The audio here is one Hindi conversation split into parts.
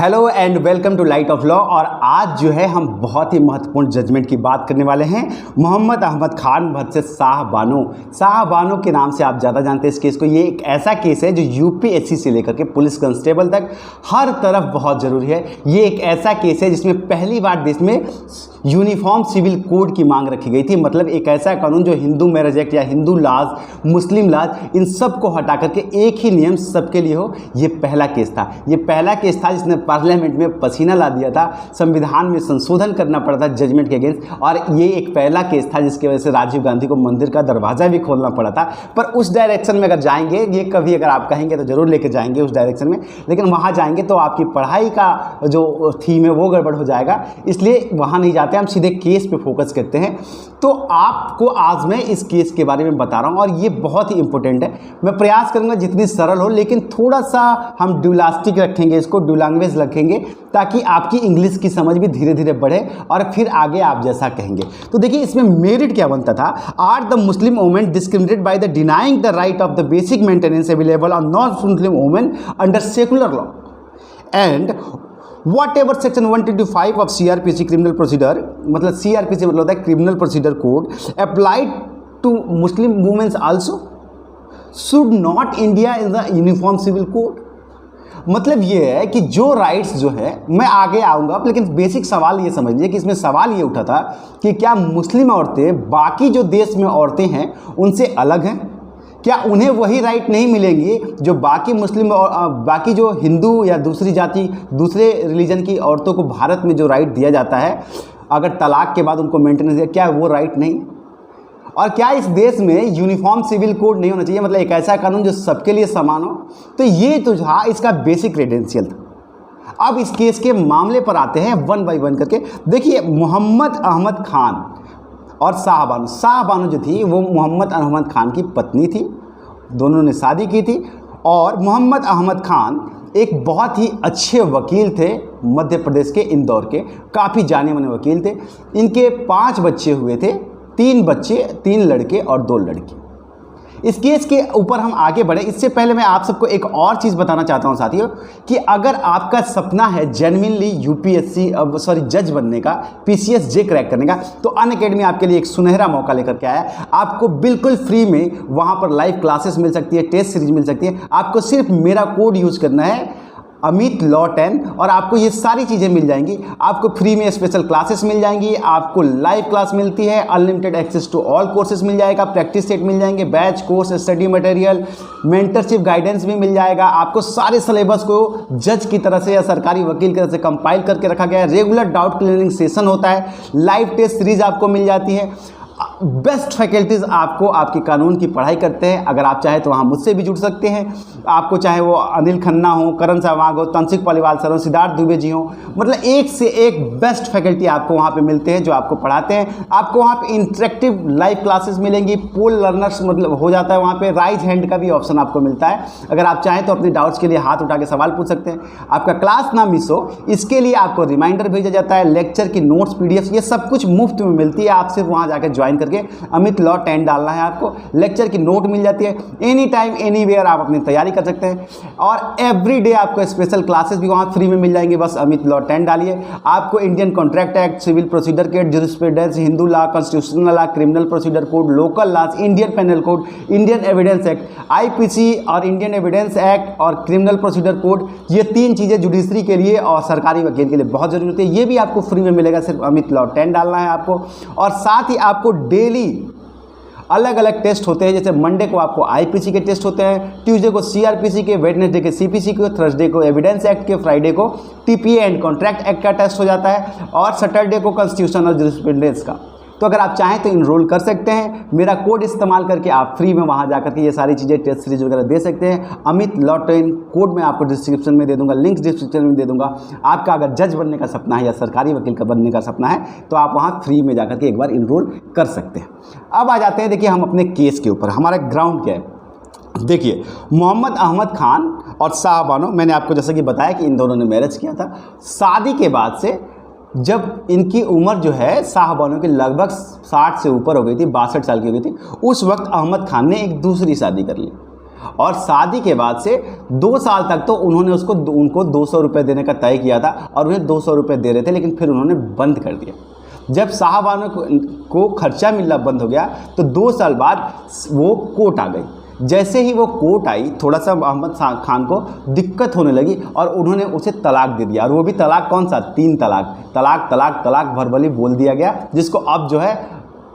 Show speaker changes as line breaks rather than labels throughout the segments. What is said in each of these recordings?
Hello and welcome to light of law. और आज जो है हम बहुत ही महत्वपूर्ण जजमेंट की बात करने वाले हैं। मोहम्मद अहमद खान वर्सेस शाह बानो के नाम से आप ज़्यादा जानते हैं इस केस को। ये एक ऐसा केस है जो यूपीएससी से लेकर के पुलिस कांस्टेबल तक हर तरफ बहुत ज़रूरी है। ये एक ऐसा केस है जिसमें पहली बार देश में यूनिफॉर्म सिविल कोड की मांग रखी गई थी। मतलब एक ऐसा कानून जो हिंदू मैरिज एक्ट या हिंदू लॉज, मुस्लिम लॉज, इन सब को हटा करके एक ही नियम सबके लिए हो। ये पहला केस था। ये पहला केस था जिसने पार्लियामेंट में पसीना ला दिया था। संविधान में संशोधन करना पड़ा था जजमेंट के अगेंस्ट। और ये एक पहला केस था जिसकी वजह से राजीव गांधी को मंदिर का दरवाज़ा भी खोलना पड़ा था। पर उस डायरेक्शन में अगर जाएंगे, ये कभी अगर आप कहेंगे तो ज़रूर लेके जाएंगे उस डायरेक्शन में, लेकिन वहाँ जाएंगे तो आपकी पढ़ाई का जो थीम है वो गड़बड़ हो जाएगा। इसलिए वहाँ नहीं जाते, हम सीधे केस पे फोकस करते हैं। तो आपको आज मैं इस केस के बारे में बता रहा हूँ और ये बहुत ही इंपॉर्टेंट है। मैं प्रयास करूँगा जितनी सरल हो, लेकिन थोड़ा सा हम ड्यूलास्टिक रखेंगे, इसको ड्यूलैंग्वेज रखेंगे ताकि आपकी इंग्लिश की समझ भी धीरे धीरे बढ़े और फिर आगे आप जैसा कहेंगे। तो देखिए इसमें मेरिट क्या बनता था। Are the Muslim women discriminated by the denying the right of the basic maintenance available on non Muslim women under secular law and whatever section 125 of CRPC criminal procedure, मतलब CRPC मतलब होता है criminal procedure code, applied to Muslim women also should not India in the uniform civil code। मतलब ये है कि जो राइट्स जो है, मैं आगे आऊँगा, लेकिन बेसिक सवाल ये समझ लीजिए कि इसमें सवाल ये उठा था कि क्या मुस्लिम औरतें बाकी जो देश में औरतें हैं उनसे अलग हैं? क्या उन्हें वही राइट नहीं मिलेंगी जो बाकी मुस्लिम और बाकी जो हिंदू या दूसरी जाति, दूसरे रिलीजन की औरतों को भारत में जो राइट दिया जाता है, अगर तलाक के बाद उनको मेंटेनेंस दिया, क्या वो राइट नहीं? और क्या इस देश में यूनिफॉर्म सिविल कोड नहीं होना चाहिए, मतलब एक ऐसा कानून जो सबके लिए समान हो? तो ये तो था इसका बेसिक क्रेडेंशियल था। अब इस केस के मामले पर आते हैं वन बाय वन करके। देखिए मोहम्मद अहमद खान और शाह बानो जो थी वो मोहम्मद अहमद खान की पत्नी थी। दोनों ने शादी की थी और मोहम्मद अहमद खान एक बहुत ही अच्छे वकील थे, मध्य प्रदेश के इंदौर के काफ़ी जाने माने वकील थे। इनके 5 बच्चे हुए थे, 3 बच्चे, 3 लड़के और 2 लड़की। इस केस के ऊपर हम आगे बढ़े, इससे पहले मैं आप सबको एक और चीज़ बताना चाहता हूं साथियों कि अगर आपका सपना है जेन्युइनली यूपीएससी जज बनने का, पीसीएस जे क्रैक करने का, तो अनअकैडमी आपके लिए एक सुनहरा मौका लेकर के आया है। आपको बिल्कुल फ्री में वहां पर लाइव क्लासेस मिल सकती है, टेस्ट सीरीज मिल सकती है। आपको सिर्फ मेरा कोड यूज करना है अमित लॉ 10 और आपको ये सारी चीज़ें मिल जाएंगी। आपको फ्री में स्पेशल क्लासेस मिल जाएंगी, आपको लाइव क्लास मिलती है, unlimited access to all courses मिल जाएगा, प्रैक्टिस सेट मिल जाएंगे, batch course, study material, mentorship guidance भी मिल जाएगा। आपको सारे सिलेबस को जज की तरह से या सरकारी वकील की तरह से कंपाइल करके रखा गया है। रेगुलर डाउट क्लियरिंग सेशन होता है, लाइव टेस्ट सीरीज आपको मिल जाती है। बेस्ट फैकल्टीज़ आपको आपकी कानून की पढ़ाई करते हैं। अगर आप चाहें तो वहाँ मुझसे भी जुड़ सकते हैं। आपको चाहे वो अनिल खन्ना हो, करण सहवाग हो, तंसिक पालीवाल सर हो, सिद्धार्थ दुबे जी हो, मतलब एक से एक बेस्ट फैकल्टी आपको वहाँ पे मिलते हैं जो आपको पढ़ाते हैं। आपको वहाँ पे इंटरेक्टिव लाइव क्लासेस मिलेंगी, पोल लर्नर्स मतलब हो जाता है वहाँ पे, राइज हैंड का भी ऑप्शन आपको मिलता है। अगर आप चाहें तो अपने डाउट्स के लिए हाथ उठा के सवाल पूछ सकते हैं। आपका क्लास ना मिस हो इसके लिए आपको रिमाइंडर भेजा जाता है, लेक्चर की नोट्स, PDF, ये सब कुछ मुफ्त में मिलती है। आप सिर्फ वहाँ जाकर ज्वाइन करके अमित लॉ 10 डालना है, आपको लेक्चर की नोट मिल जाती है। एनी टाइम एनी वेयर आप अपनी तैयारी कर सकते हैं और एवरी डे आपको स्पेशल क्लासेस भी वहाँ फ्री में मिल जाएंगे। बस अमित लॉ 10 डालिए। आपको Indian contract act, civil procedure code, jurisprudence, Hindu law, constitutional law, criminal procedure code, local laws, Indian penal code, Indian evidence act, IPC और इंडियन एविडेंस एक्ट और क्रिमिनल प्रोसीजर कोड, ये 3 चीज़ें जुडिशरी के लिए और सरकारी वकील के लिए बहुत जरूरी होती है। ये भी आपको फ्री में मिलेगा, सिर्फ अमित लॉ 10 डालना है आपको। और साथ ही आपको डेली अलग अलग टेस्ट होते हैं। जैसे मंडे को आपको IPC के टेस्ट होते हैं, ट्यूसडे को CRPC के, वेडनेसडे के CPC के, थर्सडे को एविडेंस एक्ट के, फ्राइडे को TPA एंड कॉन्ट्रैक्ट एक्ट का टेस्ट हो जाता है और सैटरडे को कॉन्स्टिट्यूशन और ज्यूरिस्प्रूडेंस का। तो अगर आप चाहें तो इनरोल कर सकते हैं। मेरा कोड इस्तेमाल करके आप फ्री में वहाँ जाकर के ये सारी चीज़ें, टेस्ट सीरीज वगैरह दे सकते हैं। अमित लॉ 10 कोड मैं आपको डिस्क्रिप्शन में दे दूंगा, लिंक डिस्क्रिप्शन में दे दूंगा। आपका अगर जज बनने का सपना है या सरकारी वकील का बनने का सपना है तो आप वहाँ फ्री में जाकर के एक बार इनरोल कर सकते हैं। अब आ जाते हैं, देखिए हम अपने केस के ऊपर, हमारा ग्राउंड क्या है। देखिए मोहम्मद अहमद खान और शाह बानो, मैंने आपको जैसा कि बताया कि इन दोनों ने मैरिज किया था। शादी के बाद से जब इनकी उम्र जो है शाह बानो की लगभग 60 से ऊपर हो गई थी, 62 साल की हो गई थी, उस वक्त अहमद खान ने एक दूसरी शादी कर ली। और शादी के बाद से 2 साल तक तो उन्होंने उनको 200 रुपये देने का तय किया था और उन्हें 200 रुपये दे रहे थे, लेकिन फिर उन्होंने बंद कर दिया। जब शाहबानो को खर्चा मिलना बंद हो गया तो 2 साल बाद वो कोर्ट आ गई। जैसे ही वो कोर्ट आई, थोड़ा सा अहमद खान को दिक्कत होने लगी और उन्होंने उसे तलाक दे दिया। और वो भी तलाक कौन सा? 3 तलाक, तलाक तलाक तलाक वर्बली बोल दिया गया, जिसको अब जो है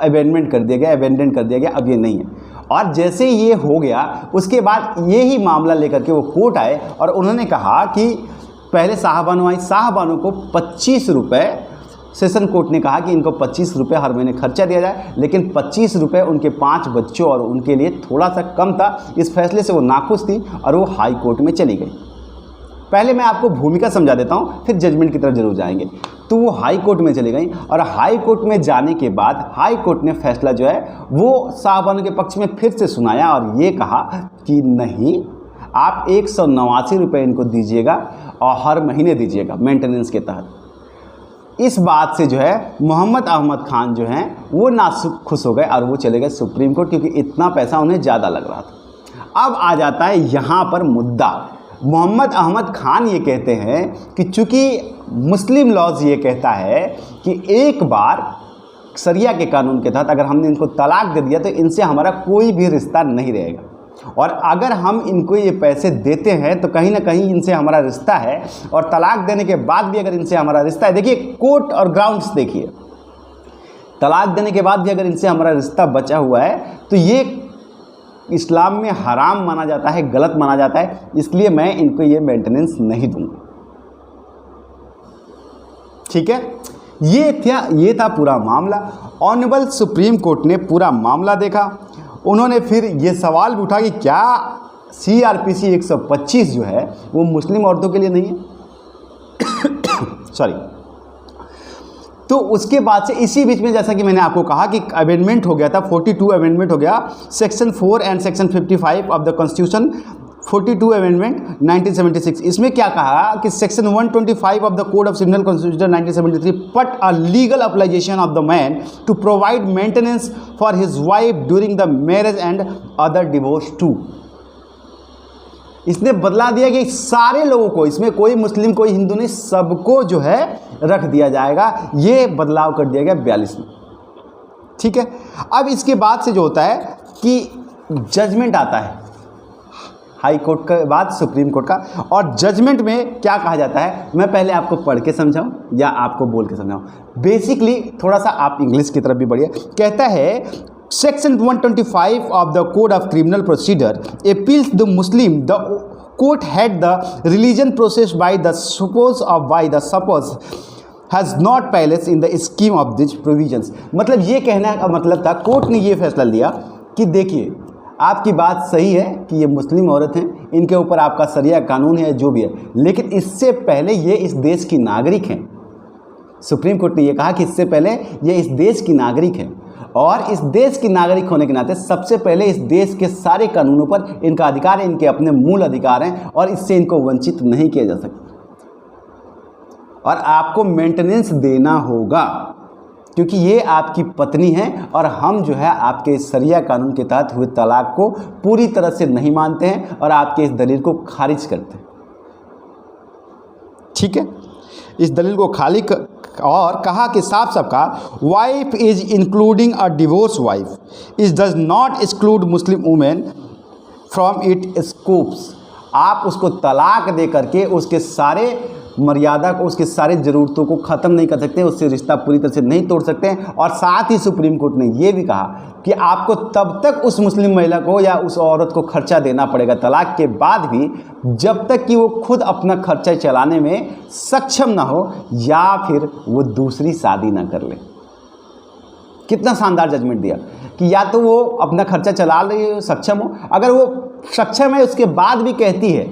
अबेंडमेंट कर दिया गया, अबेंडन कर दिया गया, अब ये नहीं है। और जैसे ये हो गया उसके बाद ये ही मामला लेकर के वो कोर्ट आए और उन्होंने कहा कि पहले शाहबानो आई, शाहबानो को 25 रुपये, सेशन कोर्ट ने कहा कि इनको 25 रुपये हर महीने खर्चा दिया जाए, लेकिन 25 रुपये उनके 5 बच्चों और उनके लिए थोड़ा सा कम था। इस फैसले से वो नाखुश थी और वो हाई कोर्ट में चली गई। पहले मैं आपको भूमिका समझा देता हूँ, फिर जजमेंट की तरफ जरूर जाएंगे। तो वो हाई कोर्ट में चली गई और हाई कोर्ट में जाने के बाद हाई कोर्ट ने फैसला जो है वो शाहबानो के पक्ष में फिर से सुनाया और ये कहा कि नहीं, आप 189 रुपये इनको दीजिएगा और हर महीने दीजिएगा मेंटेनेंस के तहत। इस बात से जो है मोहम्मद अहमद खान जो हैं वो नाखुश हो गए और वो चले गए सुप्रीम कोर्ट, क्योंकि इतना पैसा उन्हें ज़्यादा लग रहा था। अब आ जाता है यहाँ पर मुद्दा। मोहम्मद अहमद खान ये कहते हैं कि चूँकि मुस्लिम लॉज ये कहता है कि एक बार शरिया के कानून के तहत अगर हमने इनको तलाक दे दिया तो इनसे हमारा कोई भी रिश्ता नहीं रहेगा, और अगर हम इनको ये पैसे देते हैं तो कहीं ना कहीं इनसे हमारा रिश्ता है, और तलाक देने के बाद भी अगर इनसे हमारा रिश्ता है, देखिए कोर्ट और ग्राउंड्स देखिए, तलाक देने के बाद भी अगर इनसे हमारा रिश्ता बचा हुआ है तो ये इस्लाम में हराम माना जाता है, गलत माना जाता है, इसलिए मैं इनको ये मेंटेनेंस नहीं दूंगा। ठीक है, ये था पूरा मामला। ऑनरेबल सुप्रीम कोर्ट ने पूरा मामला देखा। उन्होंने फिर ये सवाल भी उठा कि क्या CRPC 125 जो है वो मुस्लिम औरतों के लिए नहीं है सॉरी। तो उसके बाद से इसी बीच में जैसा कि मैंने आपको कहा कि अमेंडमेंट हो गया था, 42 अमेंडमेंट हो गया, section 4 and section 55 of the constitution, 42 amendment 1976। इसमें क्या कहा कि section 125 of the code of civil constitution 1973 put a legal obligation of the man to provide maintenance for his wife during the marriage and other divorce to. इसने बदला दिया कि सारे लोगों को, इसमें कोई मुस्लिम कोई हिंदू नहीं, सबको जो है रख दिया जाएगा। ये बदलाव कर दिया गया 42 में। ठीक है, अब इसके बाद से जो होता है कि जजमेंट आता है हाई कोर्ट के बाद सुप्रीम कोर्ट का, और जजमेंट में क्या कहा जाता है मैं पहले आपको पढ़ के समझाऊं या आपको बोल के समझाऊं। बेसिकली थोड़ा सा आप इंग्लिश की तरफ भी बढ़िए। कहता है section 125 of the code of criminal procedure appeals the Muslim the court had the religion process by the suppose has not palace in the scheme of this provisions. मतलब ये कहने का मतलब था, कोर्ट ने ये फैसला लिया कि देखिए आपकी बात सही है कि ये मुस्लिम औरत हैं, इनके ऊपर आपका शरिया कानून है जो भी है, लेकिन इससे पहले ये इस देश की नागरिक हैं। सुप्रीम कोर्ट ने ये कहा कि इससे पहले ये इस देश की नागरिक हैं, और इस देश की नागरिक होने के नाते सबसे पहले इस देश के सारे कानूनों पर इनका अधिकार है, इनके अपने मूल अधिकार हैं, और इससे इनको वंचित नहीं किया जा सकता। और आपको मेंटेनेंस देना होगा क्योंकि ये आपकी पत्नी है, और हम जो है आपके शरिया कानून के तहत हुए तलाक को पूरी तरह से नहीं मानते हैं और आपके इस दलील को खारिज करते हैं। ठीक है, इस दलील को खाली और कहा कि साफ साफ कहा wife is including a divorce wife is does not exclude Muslim women from it scopes. आप उसको तलाक दे करके उसके सारे मर्यादा को, उसके सारे ज़रूरतों को ख़त्म नहीं कर सकते, उससे रिश्ता पूरी तरह से नहीं तोड़ सकते हैं। और साथ ही सुप्रीम कोर्ट ने यह भी कहा कि आपको तब तक उस मुस्लिम महिला को या उस औरत को खर्चा देना पड़ेगा तलाक के बाद भी, जब तक कि वो खुद अपना खर्चा चलाने में सक्षम ना हो या फिर वो दूसरी शादी ना कर ले। कितना शानदार जजमेंट दिया कि या तो वो अपना खर्चा चला रही हो, सक्षम हो, अगर वो सक्षम है उसके बाद भी कहती है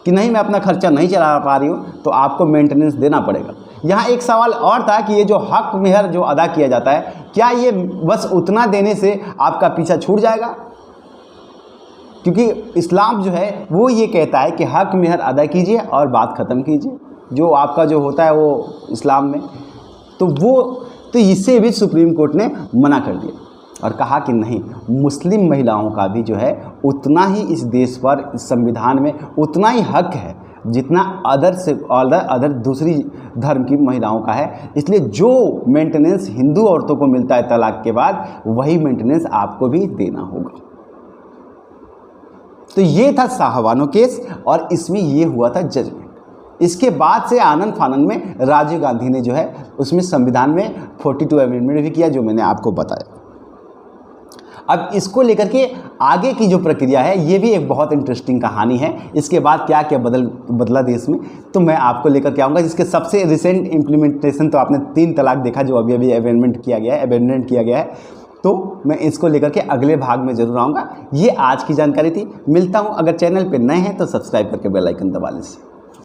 कि नहीं मैं अपना खर्चा नहीं चला पा रही हूँ, तो आपको मेंटेनेंस देना पड़ेगा। यहाँ एक सवाल और था कि ये जो हक मेहर जो अदा किया जाता है, क्या ये बस उतना देने से आपका पीछा छूट जाएगा? क्योंकि इस्लाम जो है वो ये कहता है कि हक मेहर अदा कीजिए और बात ख़त्म कीजिए, जो आपका जो होता है वो इस्लाम में, तो इससे भी सुप्रीम कोर्ट ने मना कर दिया। और कहा कि नहीं, मुस्लिम महिलाओं का भी जो है उतना ही इस देश पर, इस संविधान में उतना ही हक है जितना अदर दूसरी धर्म की महिलाओं का है। इसलिए जो मेंटेनेंस हिंदू औरतों को मिलता है तलाक के बाद, वही मेंटेनेंस आपको भी देना होगा। तो ये था शाहबानो केस और इसमें ये हुआ था जजमेंट। इसके बाद से आनंद फानंद में राजीव गांधी ने जो है उसमें संविधान में 42 अमेंडमेंट भी किया, जो मैंने आपको बताया। अब इसको लेकर के आगे की जो प्रक्रिया है, ये भी एक बहुत इंटरेस्टिंग कहानी है। इसके बाद क्या क्या बदला देश में, तो मैं आपको लेकर के आऊँगा। जिसके सबसे रिसेंट इम्प्लीमेंटेशन तो आपने 3 तलाक देखा, जो अभी अमेंडमेंट किया गया है। तो मैं इसको लेकर के अगले भाग में ज़रूर आऊँगा। ये आज की जानकारी थी। मिलता हूँ। अगर चैनल पर नए हैं तो सब्सक्राइब करके बेल आइकन दबा लीजिए।